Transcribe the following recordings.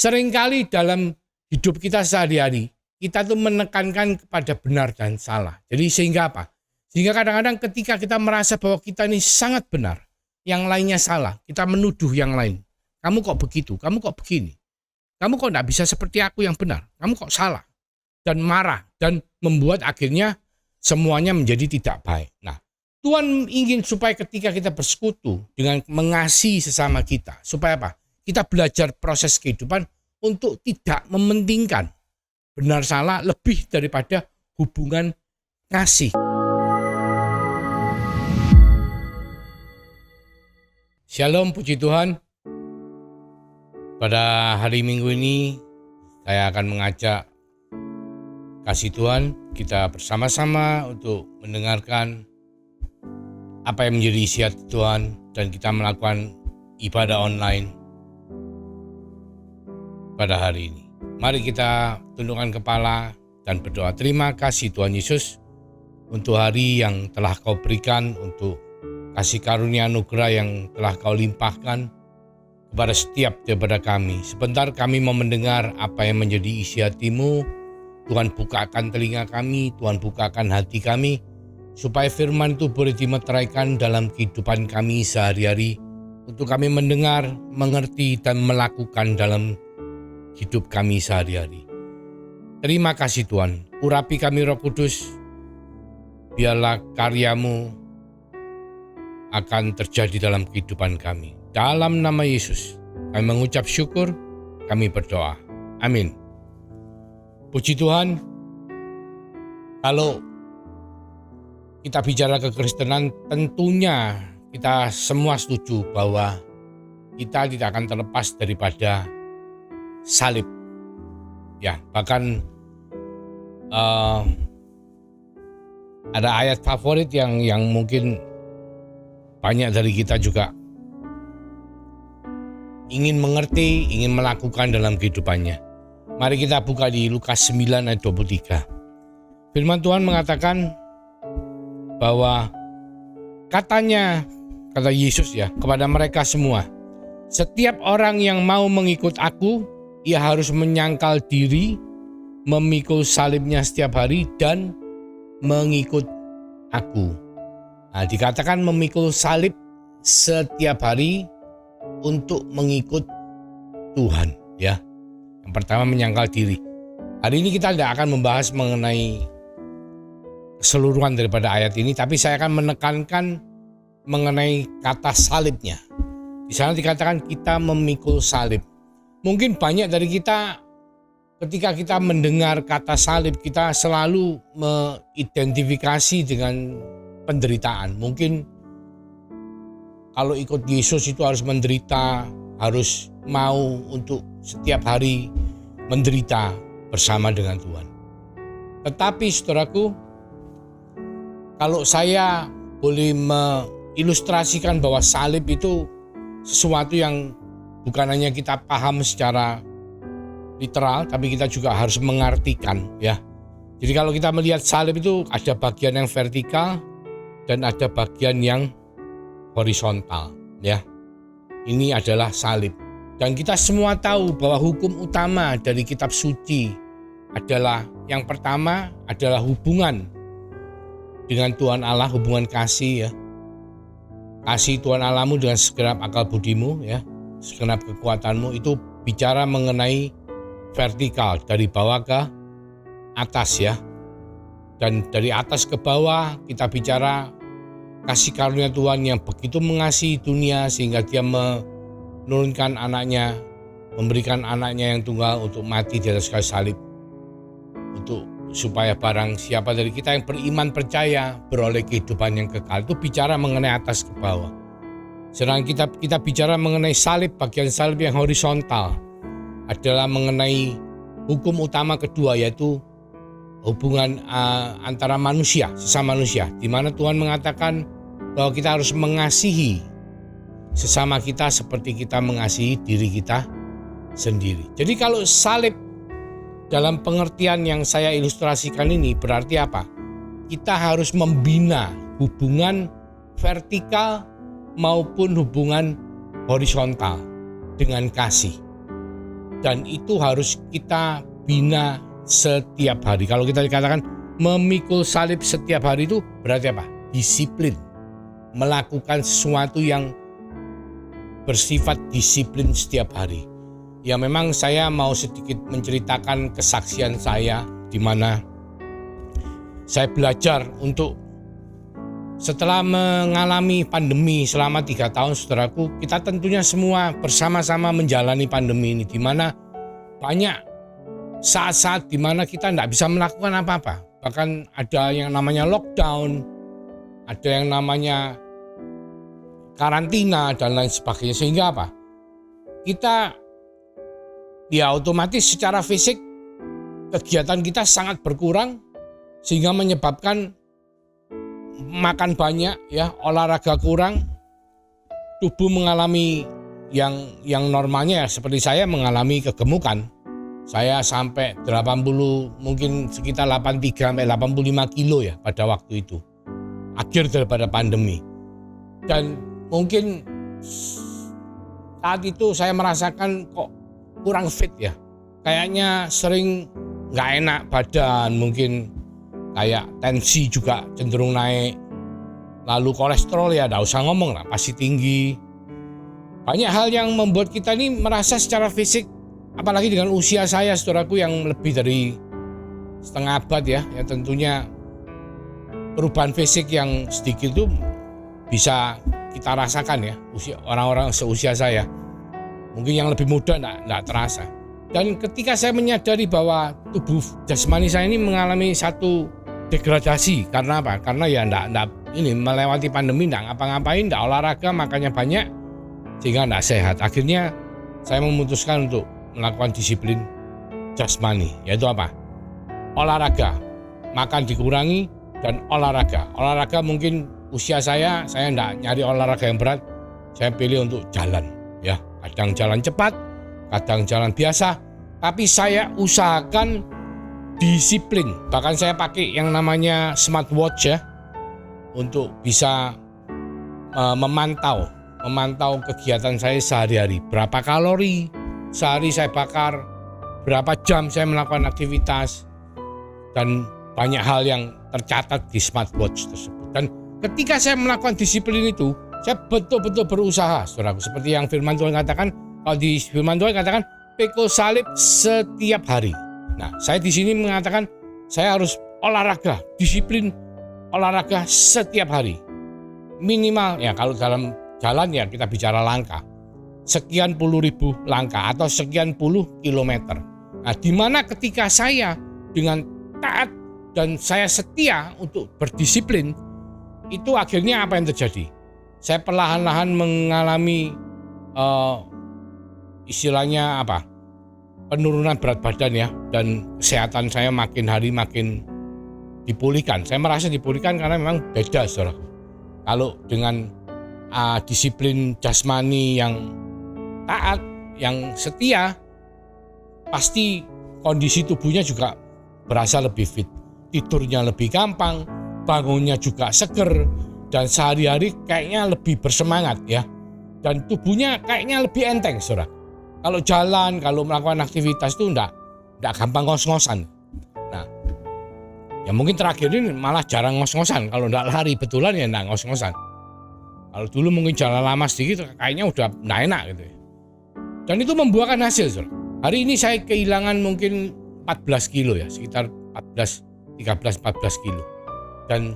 Seringkali dalam hidup kita sehari-hari, kita tuh menekankan kepada benar dan salah. Jadi sehingga apa? Sehingga kadang-kadang ketika kita merasa bahwa kita ini sangat benar, yang lainnya salah, kita menuduh yang lain. Kamu kok begitu? Kamu kok begini? Kamu kok tidak bisa seperti aku yang benar? Kamu kok salah? Dan marah dan membuat akhirnya semuanya menjadi tidak baik. Nah, Tuhan ingin supaya ketika kita bersekutu dengan mengasihi sesama kita, supaya apa? Kita belajar proses kehidupan untuk tidak mementingkan benar salah lebih daripada hubungan kasih. Shalom, puji Tuhan. Pada hari Minggu ini saya akan mengajak kasih Tuhan kita bersama-sama untuk mendengarkan apa yang menjadi isi hati Tuhan dan kita melakukan ibadah online pada hari ini. Mari kita tundukkan kepala dan berdoa. Terima kasih Tuhan Yesus untuk hari yang telah Kau berikan, untuk kasih karunia anugerah yang telah Kau limpahkan kepada setiap daripada kami. Sebentar kami mau mendengar apa yang menjadi isi hati-Mu. Tuhan bukakan telinga kami, Tuhan bukakan hati kami, supaya firman itu boleh dimeteraikan dalam kehidupan kami sehari-hari, untuk kami mendengar, mengerti, dan melakukan dalam hidup kami sehari-hari. Terima kasih Tuhan, urapi kami Roh Kudus, biarlah karya-Mu akan terjadi dalam kehidupan kami. Dalam nama Yesus, kami mengucap syukur, kami berdoa. Amin. Puji Tuhan, kalau kita bicara kekristenan, tentunya kita semua setuju bahwa kita tidak akan terlepas daripada salib. Ya, bahkan ada ayat favorit yang mungkin banyak dari kita juga ingin mengerti, ingin melakukan dalam kehidupannya. Mari kita buka di Lukas 9 ayat 23. Firman Tuhan mengatakan bahwa kata Yesus ya kepada mereka semua, setiap orang yang mau mengikut aku, ia harus menyangkal diri, memikul salibnya setiap hari dan mengikut aku. Nah, dikatakan memikul salib setiap hari untuk mengikut Tuhan ya. Yang pertama menyangkal diri. Hari ini kita tidak akan membahas mengenai keseluruhan daripada ayat ini, tapi saya akan menekankan mengenai kata salibnya. Di sana dikatakan kita memikul salib. Mungkin banyak dari kita ketika kita mendengar kata salib, kita selalu mengidentifikasi dengan penderitaan. Mungkin kalau ikut Yesus itu harus menderita, harus mau untuk setiap hari menderita bersama dengan Tuhan. Tetapi saudaraku, kalau saya boleh mengilustrasikan bahwa salib itu sesuatu yang bukan hanya kita paham secara literal, tapi kita juga harus mengartikan ya. Jadi kalau kita melihat salib itu ada bagian yang vertikal dan ada bagian yang horizontal ya. Ini adalah salib. Dan kita semua tahu bahwa hukum utama dari kitab suci adalah yang pertama adalah hubungan dengan Tuhan Allah, hubungan kasih ya. Kasih Tuhan Allahmu dengan segenap akal budimu ya, segenap kekuatanmu. Itu bicara mengenai vertikal, dari bawah ke atas ya. Dan dari atas ke bawah kita bicara kasih karunia Tuhan yang begitu mengasihi dunia sehingga dia menurunkan anaknya, memberikan anaknya yang tunggal untuk mati di atas kayu salib, untuk supaya barang siapa dari kita yang beriman percaya beroleh kehidupan yang kekal. Itu bicara mengenai atas ke bawah. Sedangkan kita bicara mengenai salib, bagian salib yang horizontal adalah mengenai hukum utama kedua, yaitu hubungan antara manusia, sesama manusia, di mana Tuhan mengatakan bahwa kita harus mengasihi sesama kita seperti kita mengasihi diri kita sendiri. Jadi kalau salib dalam pengertian yang saya ilustrasikan ini berarti apa? Kita harus membina hubungan vertikal maupun hubungan horizontal dengan kasih. dan itu harus kita bina setiap hari. Kalau kita dikatakan memikul salib setiap hari itu berarti apa? Disiplin, melakukan sesuatu yang bersifat disiplin setiap hari. Ya memang saya mau sedikit menceritakan kesaksian saya di mana saya belajar untuk setelah mengalami pandemi selama 3 tahun, saudaraku, kita tentunya semua bersama-sama menjalani pandemi ini, di mana banyak saat-saat di mana kita tidak bisa melakukan apa-apa. Bahkan ada yang namanya lockdown, ada yang namanya karantina dan lain sebagainya. Sehingga apa? Kita ya otomatis secara fisik kegiatan kita sangat berkurang, sehingga menyebabkan makan banyak, ya, olahraga kurang, tubuh mengalami yang normalnya ya, seperti saya mengalami kegemukan. Saya sampai 80, mungkin sekitar 83 sampai 85 kilo ya pada waktu itu. Akhir daripada pandemi. Dan mungkin saat itu saya merasakan kok kurang fit ya. Kayaknya sering nggak enak badan, mungkin kayak tensi juga cenderung naik. Lalu kolesterol ya nggak usah ngomong lah, pasti tinggi. Banyak hal yang membuat kita ini merasa secara fisik, apalagi dengan usia saya, saudaraku, yang lebih dari setengah abad ya tentunya perubahan fisik yang sedikit itu bisa kita rasakan ya, orang-orang seusia saya. Mungkin yang lebih muda nggak terasa. Dan ketika saya menyadari bahwa tubuh jasmani saya ini mengalami satu degradasi, karena apa? Karena ya enggak ini melewati pandemi, enggak ngapa-ngapain, enggak olahraga, makannya banyak, sehingga enggak sehat. Akhirnya saya memutuskan untuk melakukan disiplin jasmani, yaitu apa? Olahraga, makan dikurangi, dan olahraga. Olahraga mungkin usia saya enggak nyari olahraga yang berat, saya pilih untuk jalan, ya. Kadang jalan cepat, kadang jalan biasa, tapi saya usahakan disiplin. Bahkan saya pakai yang namanya smartwatch ya, untuk bisa memantau kegiatan saya sehari-hari. Berapa kalori sehari saya bakar, berapa jam saya melakukan aktivitas, dan banyak hal yang tercatat di smartwatch tersebut. Dan ketika saya melakukan disiplin itu, saya betul-betul berusaha, saudaraku. Seperti yang firman Tuhan katakan, kalau di firman Tuhan katakan pikul salib setiap hari. Nah, saya di sini mengatakan saya harus olahraga, disiplin olahraga setiap hari. Minimal ya, kalau dalam jalan ya kita bicara langkah, sekian puluh ribu langkah atau sekian puluh kilometer. Nah, di mana ketika saya dengan taat dan saya setia untuk berdisiplin, itu akhirnya apa yang terjadi? Saya perlahan-lahan mengalami istilahnya apa? Penurunan berat badan ya, dan kesehatan saya makin hari makin dipulihkan. Saya merasa dipulihkan karena memang beda, saudara. Kalau dengan disiplin jasmani yang taat, yang setia, pasti kondisi tubuhnya juga berasa lebih fit. Tidurnya lebih gampang, bangunnya juga seger, dan sehari-hari kayaknya lebih bersemangat ya. Dan tubuhnya kayaknya lebih enteng, saudara. Kalau jalan, kalau melakukan aktivitas itu enggak gampang ngos-ngosan. Nah, ya mungkin terakhir ini malah jarang ngos-ngosan. Kalau enggak lari betulan ya enggak ngos-ngosan. Kalau dulu mungkin jalan lama sedikit kayaknya udah enggak enak gitu ya. Dan itu membuahkan hasil, saudara. Hari ini saya kehilangan mungkin 14 kilo ya, sekitar 13-14 kilo. Dan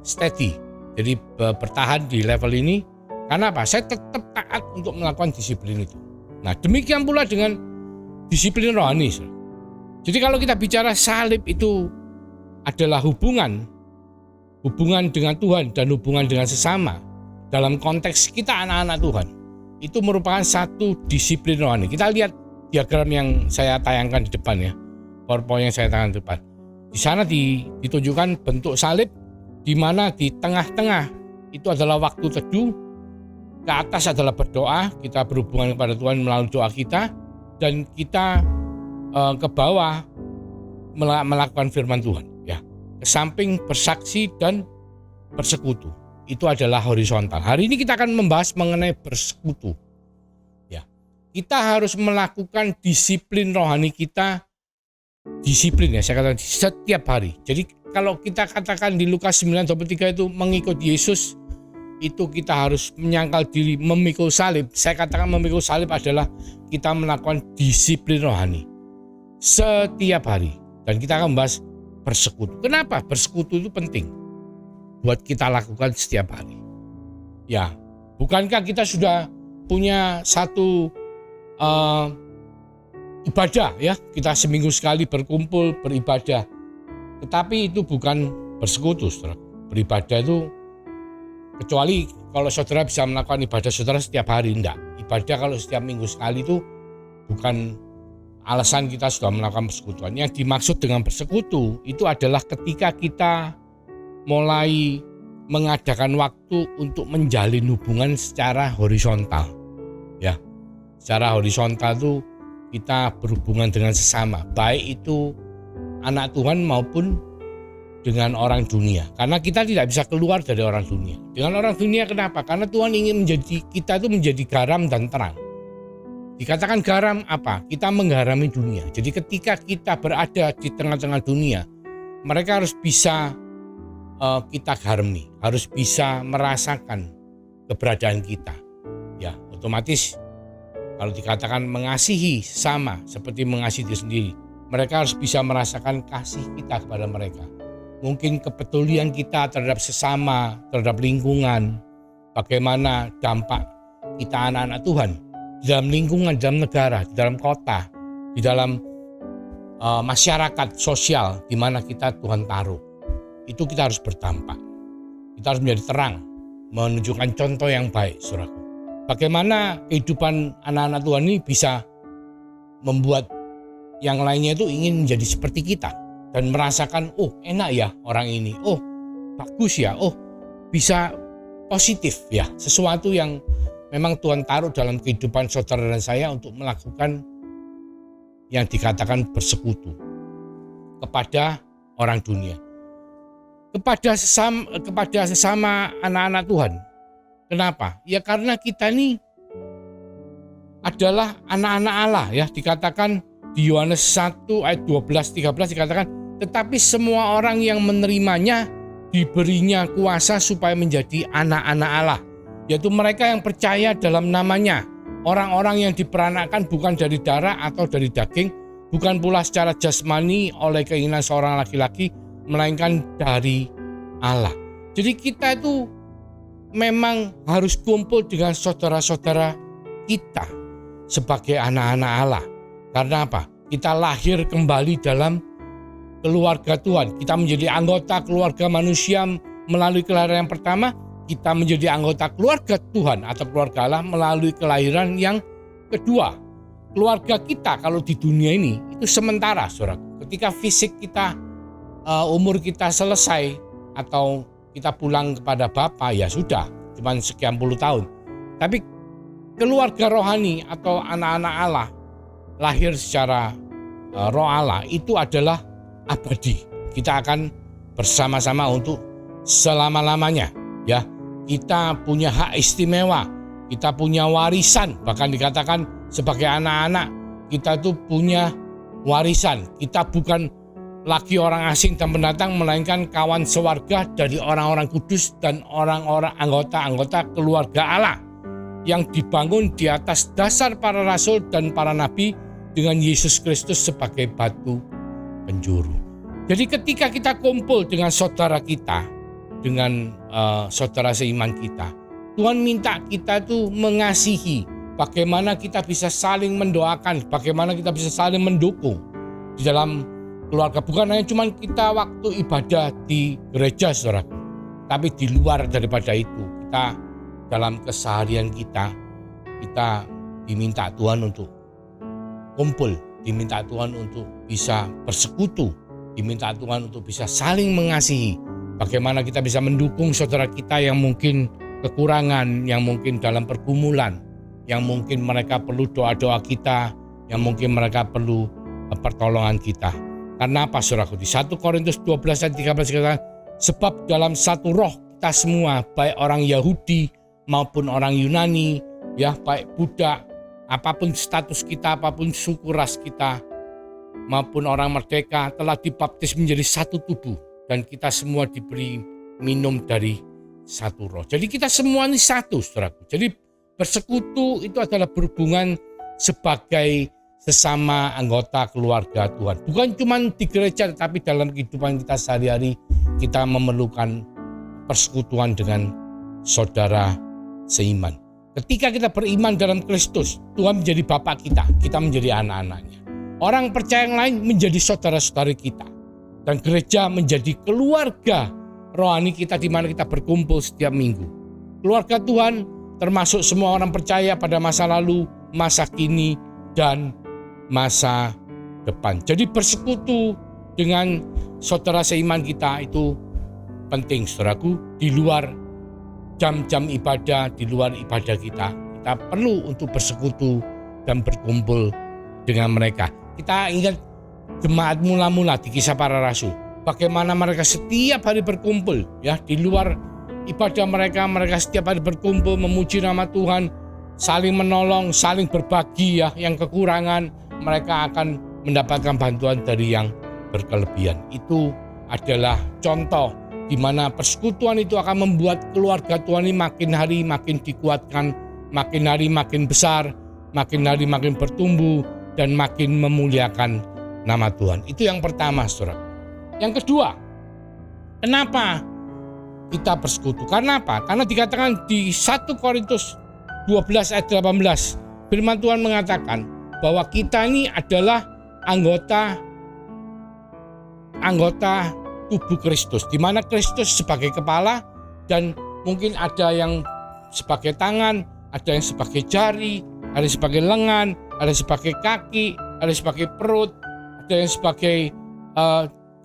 steady, jadi bertahan di level ini. Karena apa? Saya tetap taat untuk melakukan disiplin itu. Nah, demikian pula dengan disiplin rohani. Jadi kalau kita bicara salib itu adalah hubungan dengan Tuhan dan hubungan dengan sesama. Dalam konteks kita anak-anak Tuhan, itu merupakan satu disiplin rohani. Kita lihat diagram yang saya tayangkan di depan ya, PowerPoint yang saya tayangkan di depan. Di sana ditunjukkan bentuk salib, di mana di tengah-tengah itu adalah waktu teduh. Ke atas adalah berdoa, kita berhubungan kepada Tuhan melalui doa kita, dan kita ke bawah melakukan firman Tuhan ya. Ke samping bersaksi dan bersekutu. Itu adalah horizontal. Hari ini kita akan membahas mengenai bersekutu. Ya. Kita harus melakukan disiplin rohani kita, disiplin ya saya katakan setiap hari. Jadi kalau kita katakan di Lukas 9:23 itu mengikut Yesus, itu kita harus menyangkal diri, memikul salib. Saya katakan memikul salib adalah kita melakukan disiplin rohani setiap hari. Dan kita akan membahas bersekutu. Kenapa bersekutu itu penting buat kita lakukan setiap hari? Ya, bukankah kita sudah punya satu ibadah ya, kita seminggu sekali berkumpul beribadah. Tetapi itu bukan bersekutu, saudara. Beribadah itu kecuali kalau saudara bisa melakukan ibadah saudara setiap hari, enggak. Ibadah kalau setiap minggu sekali itu bukan alasan kita sudah melakukan persekutuan. Yang dimaksud dengan bersekutu itu adalah ketika kita mulai mengadakan waktu untuk menjalin hubungan secara horizontal. Ya, secara horizontal itu kita berhubungan dengan sesama, baik itu anak Tuhan maupun dengan orang dunia. Karena kita tidak bisa keluar dari orang dunia. Dengan orang dunia kenapa? Karena Tuhan ingin kita itu menjadi garam dan terang. Dikatakan garam apa? Kita menggarami dunia. Jadi ketika kita berada di tengah-tengah dunia, mereka harus bisa kita garami, harus bisa merasakan keberadaan kita. Ya, otomatis kalau dikatakan mengasihi sama seperti mengasihi diri sendiri, mereka harus bisa merasakan kasih kita kepada mereka. Mungkin kepedulian kita terhadap sesama, terhadap lingkungan, bagaimana dampak kita anak-anak Tuhan di dalam lingkungan, di dalam negara, di dalam kota, di dalam masyarakat sosial di mana kita Tuhan taruh. Itu kita harus berdampak. Kita harus menjadi terang, menunjukkan contoh yang baik, saudaraku. Bagaimana kehidupan anak-anak Tuhan ini bisa membuat yang lainnya itu ingin menjadi seperti kita dan merasakan, oh enak ya orang ini, oh bagus ya, oh bisa positif ya, sesuatu yang memang Tuhan taruh dalam kehidupan saudara dan saya untuk melakukan yang dikatakan bersekutu kepada orang dunia, kepada sesama anak-anak Tuhan. Kenapa? Ya karena kita ini adalah anak-anak Allah ya, dikatakan di Yohanes 1 ayat 12-13 dikatakan, tetapi semua orang yang menerimanya diberinya kuasa supaya menjadi anak-anak Allah, yaitu mereka yang percaya dalam namanya. Orang-orang yang diperanakkan bukan dari darah atau dari daging, bukan pula secara jasmani oleh keinginan seorang laki-laki, melainkan dari Allah. Jadi kita itu memang harus kumpul dengan saudara-saudara kita sebagai anak-anak Allah. Karena apa? Kita lahir kembali dalam keluarga Tuhan. Kita menjadi anggota keluarga manusia melalui kelahiran yang pertama. Kita menjadi anggota keluarga Tuhan atau keluarga Allah melalui kelahiran yang kedua. Keluarga kita kalau di dunia ini itu sementara, saudara. Ketika fisik kita, umur kita selesai atau kita pulang kepada Bapa, ya sudah, cuma sekian puluh tahun. Tapi keluarga rohani atau anak-anak Allah lahir secara roh Allah itu adalah abadi. Kita akan bersama-sama untuk selama-lamanya. Ya, kita punya hak istimewa, kita punya warisan. Bahkan dikatakan sebagai anak-anak kita itu punya warisan. Kita bukan lagi orang asing dan pendatang, melainkan kawan sewarga dari orang-orang kudus dan orang-orang anggota-anggota keluarga Allah yang dibangun di atas dasar para rasul dan para nabi dengan Yesus Kristus sebagai batu penjuru. Jadi ketika kita kumpul dengan saudara kita, dengan saudara seiman kita, Tuhan minta kita tuh mengasihi, bagaimana kita bisa saling mendoakan, bagaimana kita bisa saling mendukung di dalam keluarga. Bukan hanya cuma kita waktu ibadah di gereja, saudara, tapi di luar daripada itu, kita dalam keseharian kita diminta Tuhan untuk kumpul, diminta Tuhan untuk bisa bersekutu, diminta Tuhan untuk bisa saling mengasihi. Bagaimana kita bisa mendukung saudara kita yang mungkin kekurangan, yang mungkin dalam pergumulan, yang mungkin mereka perlu doa-doa kita, yang mungkin mereka perlu pertolongan kita. Karena apa, saudaraku? Di 1 Korintus 12 ayat 13 dikatakan, sebab dalam satu roh kita semua, baik orang Yahudi maupun orang Yunani, ya baik budak apapun status kita, apapun suku ras kita, maupun orang merdeka telah dibaptis menjadi satu tubuh dan kita semua diberi minum dari satu roh. Jadi kita semua ini satu, saudaraku. Jadi bersekutu itu adalah berhubungan sebagai sesama anggota keluarga Tuhan. Bukan cuma di gereja, tetapi dalam kehidupan kita sehari-hari kita memerlukan persekutuan dengan saudara seiman. Ketika kita beriman dalam Kristus, Tuhan menjadi Bapa kita menjadi anak-anaknya. Orang percaya yang lain menjadi saudara-saudari kita. Dan gereja menjadi keluarga rohani kita di mana kita berkumpul setiap minggu. Keluarga Tuhan termasuk semua orang percaya pada masa lalu, masa kini, dan masa depan. Jadi bersekutu dengan saudara seiman kita itu penting, saudaraku. Di luar jam-jam ibadah, di luar ibadah kita perlu untuk bersekutu dan berkumpul dengan mereka. Kita ingat jemaat mula-mula di Kisah Para Rasul, bagaimana mereka setiap hari berkumpul, ya, di luar ibadah mereka setiap hari berkumpul memuji nama Tuhan, saling menolong, saling berbagi, ya, yang kekurangan mereka akan mendapatkan bantuan dari yang berkelebihan. Itu adalah contoh di mana persekutuan itu akan membuat keluarga Tuhan ini makin hari makin dikuatkan, makin hari makin besar, makin hari makin bertumbuh, dan makin memuliakan nama Tuhan. Itu yang pertama, saudara. Yang kedua, kenapa kita bersekutu? Karena apa? Karena dikatakan di 1 Korintus 12 ayat 18, firman Tuhan mengatakan bahwa kita ini adalah anggota tubuh Kristus, di mana Kristus sebagai kepala, dan mungkin ada yang sebagai tangan, ada yang sebagai jari, ada yang sebagai lengan, ada yang sebagai kaki, ada yang sebagai perut, ada yang sebagai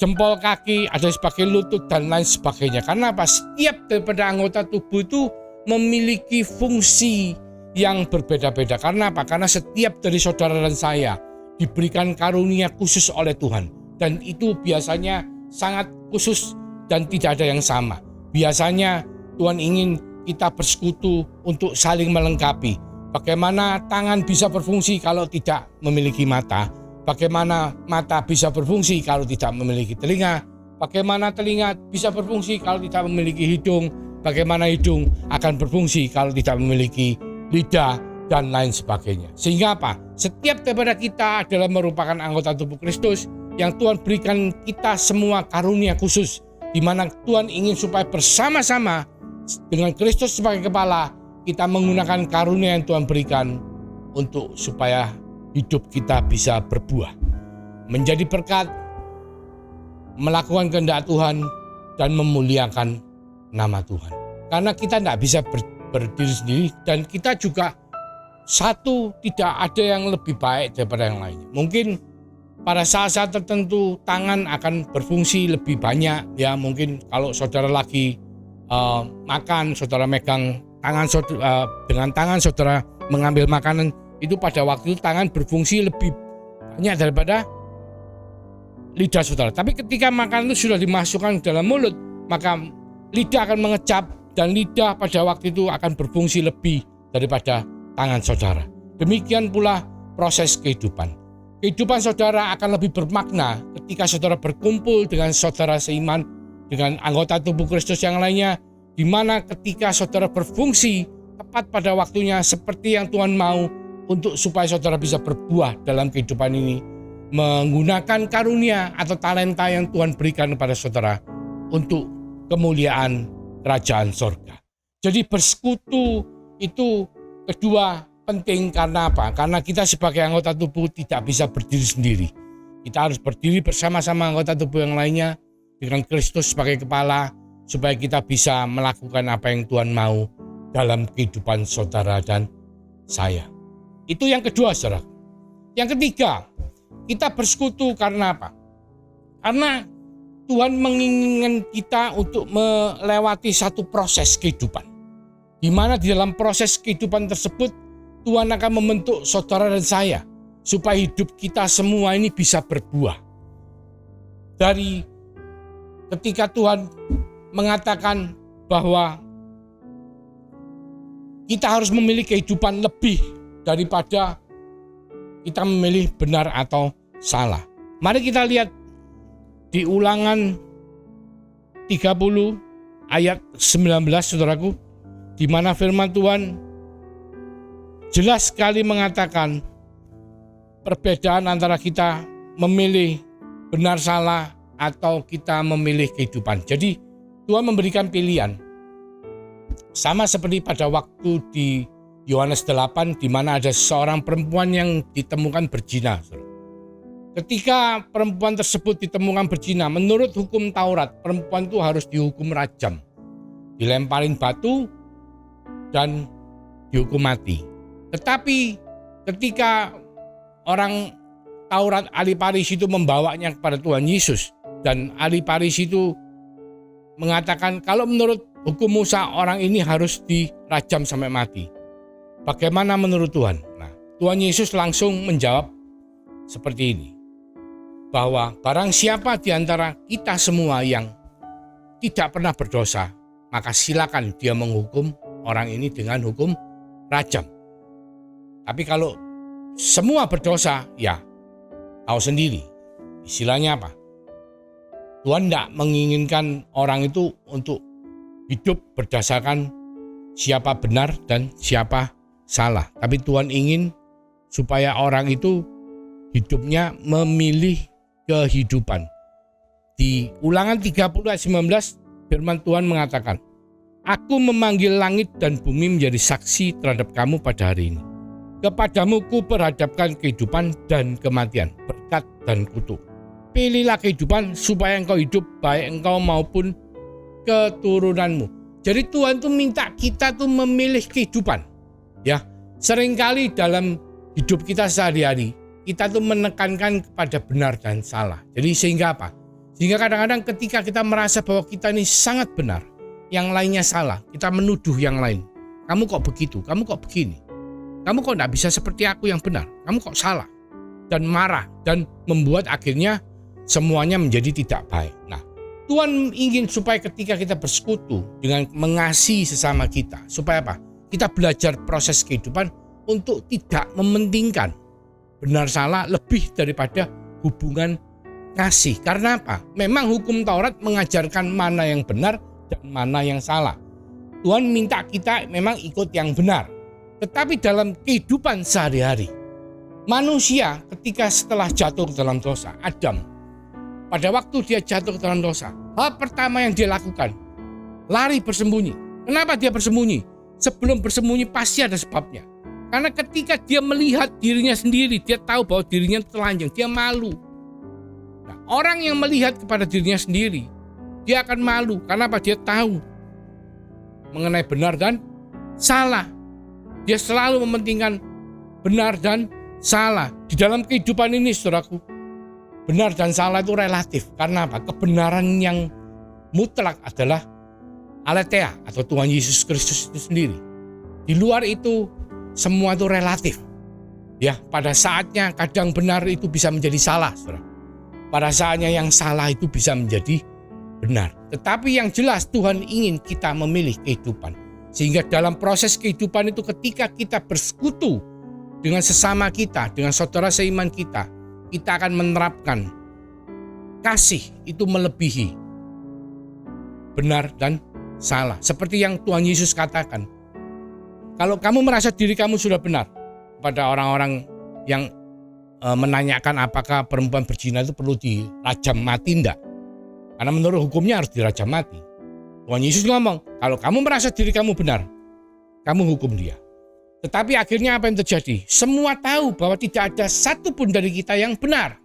jempol kaki, ada yang sebagai lutut, dan lain sebagainya. Karena apa? Setiap daripada anggota tubuh itu memiliki fungsi yang berbeda-beda. Karena apa? Karena setiap dari saudara dan saya diberikan karunia khusus oleh Tuhan, dan itu biasanya sangat khusus dan tidak ada yang sama. Biasanya Tuhan ingin kita bersekutu untuk saling melengkapi. Bagaimana tangan bisa berfungsi kalau tidak memiliki mata? Bagaimana mata bisa berfungsi kalau tidak memiliki telinga? Bagaimana telinga bisa berfungsi kalau tidak memiliki hidung? Bagaimana hidung akan berfungsi kalau tidak memiliki lidah, dan lain sebagainya. Sehingga apa? Setiap daripada kita adalah merupakan anggota tubuh Kristus yang Tuhan berikan kita semua karunia khusus, di mana Tuhan ingin supaya bersama-sama dengan Kristus sebagai kepala, kita menggunakan karunia yang Tuhan berikan untuk supaya hidup kita bisa berbuah, menjadi berkat, melakukan kehendak Tuhan, dan memuliakan nama Tuhan. Karena kita tidak bisa berdiri sendiri, dan kita juga satu, tidak ada yang lebih baik daripada yang lainnya. Mungkin pada saat-saat tertentu tangan akan berfungsi lebih banyak, ya. Mungkin kalau saudara lagi makan, saudara megang tangan dengan tangan saudara mengambil makanan, itu pada waktu itu tangan berfungsi lebih banyak daripada lidah saudara. Tapi ketika makanan itu sudah dimasukkan dalam mulut, maka lidah akan mengecap, dan lidah pada waktu itu akan berfungsi lebih daripada tangan saudara. Demikian pula proses kehidupan. Kehidupan saudara akan lebih bermakna ketika saudara berkumpul dengan saudara seiman, dengan anggota tubuh Kristus yang lainnya, di mana ketika saudara berfungsi tepat pada waktunya seperti yang Tuhan mau, untuk supaya saudara bisa berbuah dalam kehidupan ini, menggunakan karunia atau talenta yang Tuhan berikan kepada saudara untuk kemuliaan kerajaan sorga. Jadi bersekutu itu kedua penting. Karena apa? Karena kita sebagai anggota tubuh tidak bisa berdiri sendiri. Kita harus berdiri bersama-sama anggota tubuh yang lainnya dengan Kristus sebagai kepala, supaya kita bisa melakukan apa yang Tuhan mau dalam kehidupan saudara dan saya. Itu yang kedua, saudara. Yang ketiga, kita bersekutu karena apa? Karena Tuhan menginginkan kita untuk melewati satu proses kehidupan, di mana di dalam proses kehidupan tersebut Tuhan akan membentuk saudara dan saya supaya hidup kita semua ini bisa berbuah. Dari ketika Tuhan mengatakan bahwa kita harus memiliki kehidupan lebih daripada kita memilih benar atau salah. Mari kita lihat di Ulangan 30 ayat 19, saudaraku, di mana firman Tuhan jelas sekali mengatakan perbedaan antara kita memilih benar salah atau kita memilih kehidupan. Jadi Tuhan memberikan pilihan. Sama seperti pada waktu di Yohanes 8 di mana ada seorang perempuan yang ditemukan berzina. Ketika perempuan tersebut ditemukan berzina, menurut hukum Taurat, perempuan itu harus dihukum rajam, dilemparin batu dan dihukum mati. Tetapi ketika orang Taurat ahli Farisi itu membawanya kepada Tuhan Yesus, dan ahli Farisi itu mengatakan kalau menurut hukum Musa orang ini harus dirajam sampai mati. Bagaimana menurut Tuhan? Nah, Tuhan Yesus langsung menjawab seperti ini, bahwa barang siapa di antara kita semua yang tidak pernah berdosa, maka silakan dia menghukum orang ini dengan hukum rajam. Tapi kalau semua berdosa, ya tahu sendiri istilahnya apa? Tuhan tidak menginginkan orang itu untuk hidup berdasarkan siapa benar dan siapa salah. Tapi Tuhan ingin supaya orang itu hidupnya memilih kehidupan. Di Ulangan 30 ayat 19 firman Tuhan mengatakan, Aku memanggil langit dan bumi menjadi saksi terhadap kamu pada hari ini. Kepadamu ku perhadapkan kehidupan dan kematian, berkat dan kutuk. Pilihlah kehidupan supaya engkau hidup, baik engkau maupun keturunanmu. Jadi Tuhan tuh minta kita tuh memilih kehidupan. Ya, seringkali dalam hidup kita sehari-hari kita tuh menekankan kepada benar dan salah. Jadi sehingga apa? Sehingga kadang-kadang ketika kita merasa bahwa kita ini sangat benar, yang lainnya salah, kita menuduh yang lain. Kamu kok begitu? Kamu kok begini? Kamu kok tidak bisa seperti aku yang benar? Kamu kok salah? Dan marah dan membuat akhirnya semuanya menjadi tidak baik. Nah, Tuhan ingin supaya ketika kita bersekutu dengan mengasihi sesama kita, supaya apa? Kita belajar proses kehidupan untuk tidak mementingkan benar salah lebih daripada hubungan kasih. Karena apa? Memang hukum Taurat mengajarkan mana yang benar dan mana yang salah. Tuhan minta kita memang ikut yang benar. Tetapi dalam kehidupan sehari-hari, manusia ketika setelah jatuh ke dalam dosa, Adam, pada waktu dia jatuh ke dalam dosa, hal pertama yang dia lakukan, lari bersembunyi. Kenapa dia bersembunyi? Sebelum bersembunyi pasti ada sebabnya. Karena ketika dia melihat dirinya sendiri, dia tahu bahwa dirinya telanjang, dia malu. Nah, orang yang melihat kepada dirinya sendiri, dia akan malu. Karena apa? Dia tahu mengenai benar dan salah. Dia selalu mementingkan benar dan salah. Di dalam kehidupan ini, saudaraku, benar dan salah itu relatif. Karena apa? Kebenaran yang mutlak adalah aletheia atau Tuhan Yesus Kristus itu sendiri. Di luar itu semua itu relatif. Ya, pada saatnya kadang benar itu bisa menjadi salah, saudara. Pada saatnya yang salah itu bisa menjadi benar. Tetapi yang jelas Tuhan ingin kita memilih kehidupan. Sehingga dalam proses kehidupan itu ketika kita bersekutu dengan sesama kita, dengan saudara seiman kita, kita akan menerapkan kasih itu melebihi benar dan salah. Seperti yang Tuhan Yesus katakan, kalau kamu merasa diri kamu sudah benar, pada orang-orang yang menanyakan apakah perempuan berzina itu perlu dirajam mati, enggak? Karena menurut hukumnya harus dirajam mati. Tuhan Yesus ngomong, kalau kamu merasa diri kamu benar, kamu hukum dia. Tetapi akhirnya apa yang terjadi? Semua tahu bahwa tidak ada satupun dari kita yang benar.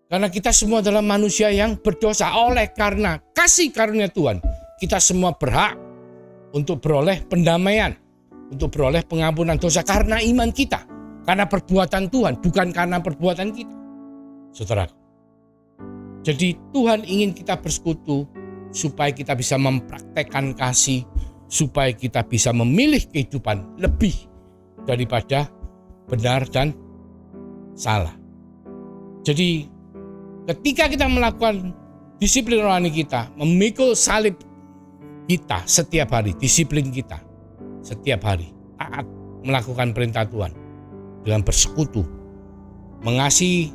Karena kita semua adalah manusia yang berdosa. Oleh karena kasih karunia Tuhan, kita semua berhak untuk beroleh pendamaian, untuk beroleh pengampunan dosa karena iman kita. Karena perbuatan Tuhan, bukan karena perbuatan kita. Saudara, jadi Tuhan ingin kita bersekutu supaya kita bisa mempraktekkan kasih, supaya kita bisa memilih kehidupan lebih daripada benar dan salah. Jadi ketika kita melakukan disiplin rohani kita, memikul salib kita setiap hari, disiplin kita setiap hari, taat melakukan perintah Tuhan, dengan bersekutu, mengasihi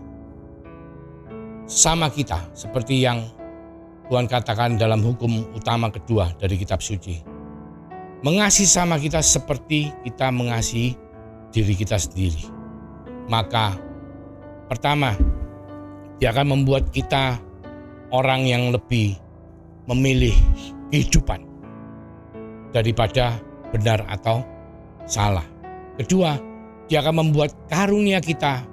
sama kita seperti yang Tuhan katakan dalam hukum utama kedua dari kitab suci. Mengasihi sama kita seperti kita mengasihi diri kita sendiri. Maka pertama, dia akan membuat kita orang yang lebih memilih kehidupan daripada benar atau salah. Kedua, dia akan membuat karunia kita,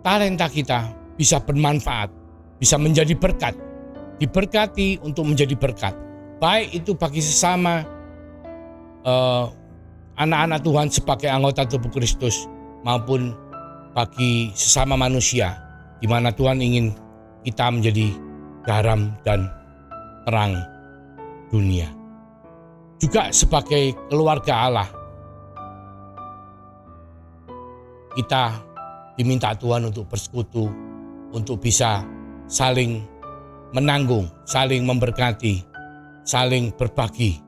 talenta kita bisa bermanfaat, bisa menjadi berkat, diberkati untuk menjadi berkat. Baik itu bagi sesama anak-anak Tuhan sebagai anggota tubuh Kristus maupun bagi sesama manusia, di mana Tuhan ingin kita menjadi garam dan terang dunia. Juga sebagai keluarga Allah, kita diminta Tuhan untuk bersekutu, untuk bisa saling menanggung, saling memberkati, saling berbagi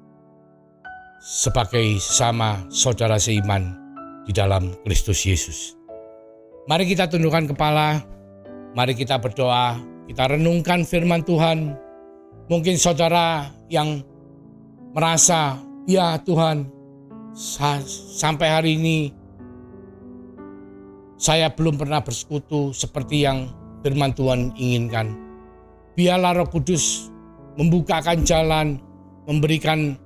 sebagai sesama saudara seiman di dalam Kristus Yesus. Mari kita tundukkan kepala, mari kita berdoa, kita renungkan firman Tuhan. Mungkin saudara yang merasa, ya Tuhan, sampai hari ini saya belum pernah bersekutu seperti yang firman Tuhan inginkan. Biarlah Roh Kudus membukakan jalan, memberikan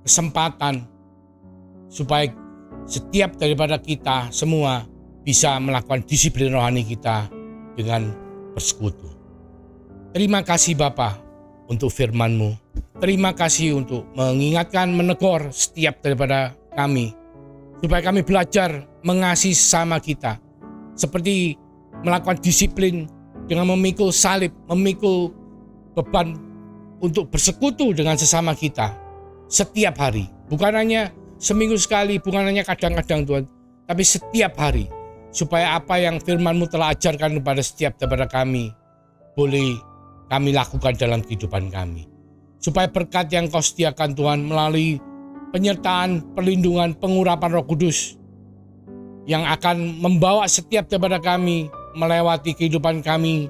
kesempatan supaya setiap daripada kita semua bisa melakukan disiplin rohani kita dengan bersekutu. Terima kasih Bapa untuk firman-Mu. Terima kasih untuk mengingatkan, menegur setiap daripada kami, supaya kami belajar mengasihi sesama kita, seperti melakukan disiplin dengan memikul salib, memikul beban untuk bersekutu dengan sesama kita setiap hari. Bukan hanya seminggu sekali, bukan hanya kadang-kadang Tuhan, tapi setiap hari, supaya apa yang firman-Mu telah ajarkan kepada setiap daripada kami boleh kami lakukan dalam kehidupan kami. Supaya berkat yang Kau sediakan Tuhan melalui penyertaan, perlindungan, pengurapan Roh Kudus yang akan membawa setiap daripada kami melewati kehidupan kami,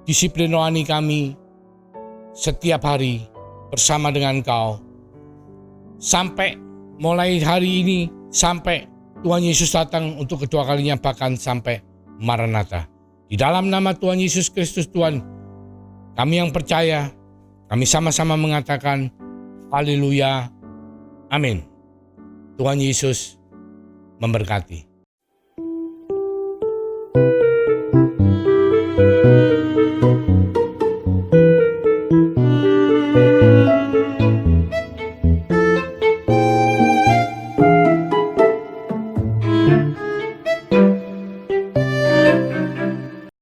disiplin rohani kami setiap hari bersama dengan Kau. Sampai mulai hari ini, sampai Tuhan Yesus datang untuk kedua kalinya, bahkan sampai Maranatha. Di dalam nama Tuhan Yesus Kristus Tuhan, kami yang percaya, kami sama-sama mengatakan haleluya, amin. Tuhan Yesus memberkati.